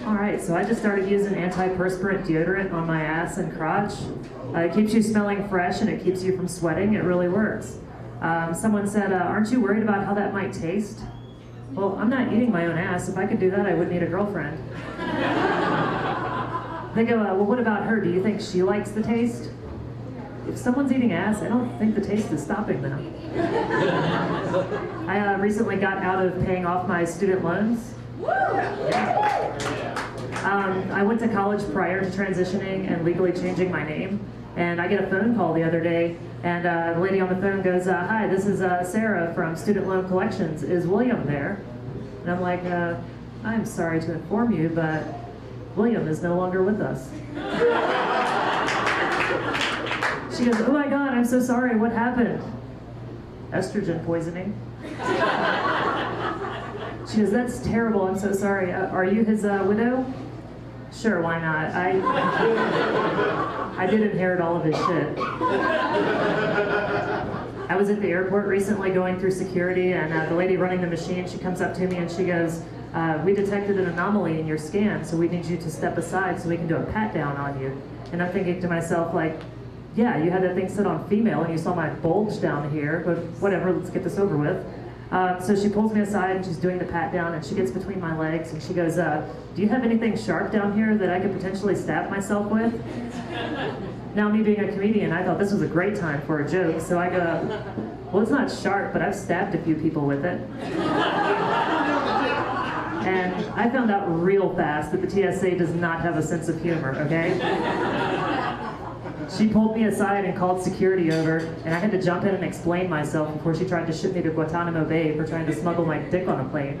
All right, so I just started using antiperspirant deodorant on my ass and crotch. It keeps you smelling fresh and it keeps you from sweating. It really works. Someone said, aren't you worried about how that might taste? Well, I'm not eating my own ass. If I could do that, I wouldn't need a girlfriend. They go, well, what about her? Do you think she likes the taste? If someone's eating ass, I don't think the taste is stopping them. I recently got out of paying off my student loans. I went to college prior to transitioning and legally changing my name. And I get a phone call the other day, and the lady on the phone goes, hi, this is Sarah from Student Loan Collections. Is William there? And I'm like, I'm sorry to inform you, but William is no longer with us. She goes, oh my God, I'm so sorry, what happened? Estrogen poisoning. She goes, that's terrible, I'm so sorry. Are you his widow? Sure, why not? I did inherit all of his shit. I was at the airport recently going through security, and the lady running the machine, she comes up to me and she goes, we detected an anomaly in your scan, so we need you to step aside so we can do a pat down on you. And I'm thinking to myself, like, yeah, you had that thing set on female and you saw my bulge down here, but whatever, let's get this over with. So she pulls me aside and she's doing the pat down and she gets between my legs and she goes, do you have anything sharp down here that I could potentially stab myself with? Now, me being a comedian, I thought this was a great time for a joke, so I go, well, it's not sharp, but I've stabbed a few people with it. And I found out real fast that the TSA does not have a sense of humor, okay? She pulled me aside and called security over, and I had to jump in and explain myself before she tried to ship me to Guantanamo Bay for trying to smuggle my dick on a plane.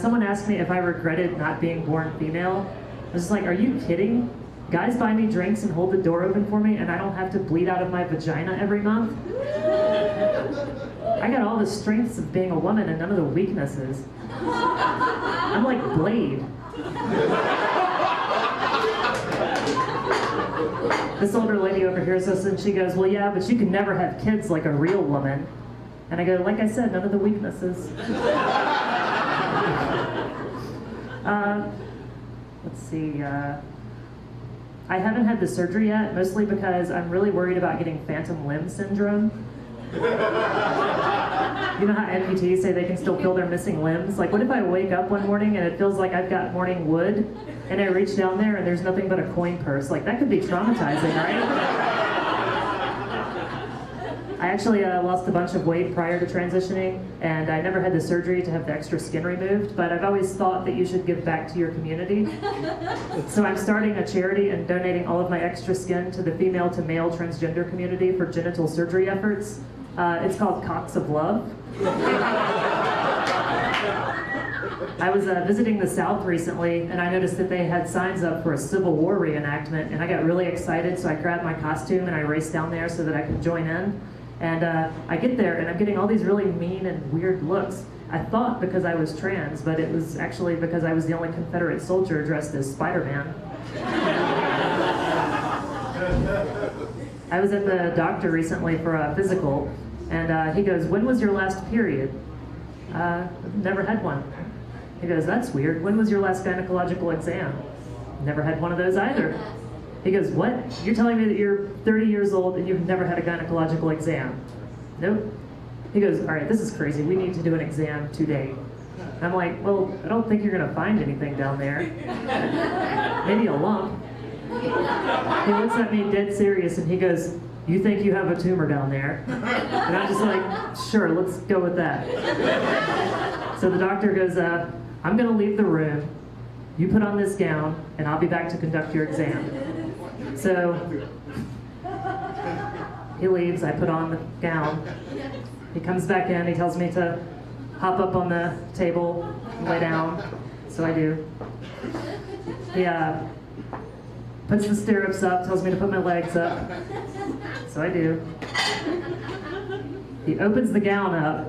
Someone asked me if I regretted not being born female. I was just like, are you kidding? Guys buy me drinks and hold the door open for me, and I don't have to bleed out of my vagina every month? I got all the strengths of being a woman and none of the weaknesses. I'm like Blade. This older lady overhears us and she goes, well, yeah, but you can never have kids like a real woman. And I go, like I said, none of the weaknesses. Let's see. I haven't had the surgery yet, mostly because I'm really worried about getting phantom limb syndrome. You know how amputees say they can still feel their missing limbs? Like, what if I wake up one morning and it feels like I've got morning wood, and I reach down there and there's nothing but a coin purse? Like, that could be traumatizing, right? I actually lost a bunch of weight prior to transitioning, and I never had the surgery to have the extra skin removed, but I've always thought that you should give back to your community. So I'm starting a charity and donating all of my extra skin to the female to male transgender community for genital surgery efforts. It's called Cocks of Love. I was visiting the South recently, and I noticed that they had signs up for a Civil War reenactment, and I got really excited, so I grabbed my costume and I raced down there so that I could join in. And I get there, and I'm getting all these really mean and weird looks. I thought because I was trans, but it was actually because I was the only Confederate soldier dressed as Spider-Man. I was at the doctor recently for a physical, and he goes, when was your last period? Never had one. He goes, that's weird. When was your last gynecological exam? Never had one of those either. He goes, what? You're telling me that you're 30 years old and you've never had a gynecological exam? Nope. He goes, all right, this is crazy. We need to do an exam today. And I'm like, well, I don't think you're going to find anything down there. Maybe a lump. He looks at me dead serious and he goes, you think you have a tumor down there? And I'm just like, sure, let's go with that. So the doctor goes, I'm going to leave the room. You put on this gown and I'll be back to conduct your exam. So he leaves, I put on the gown. He comes back in, he tells me to hop up on the table, lay down. So I do. He puts the stirrups up, tells me to put my legs up. So I do. He opens the gown up,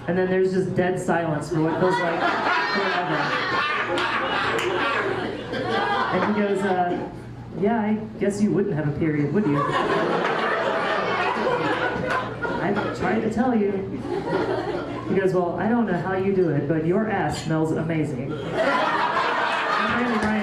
and then there's just dead silence for what feels like forever. And he goes, yeah, I guess you wouldn't have a period, would you? I've tried sorry to tell you. He goes, well, I don't know how you do it, but your ass smells amazing. I'm Brandy Bryant.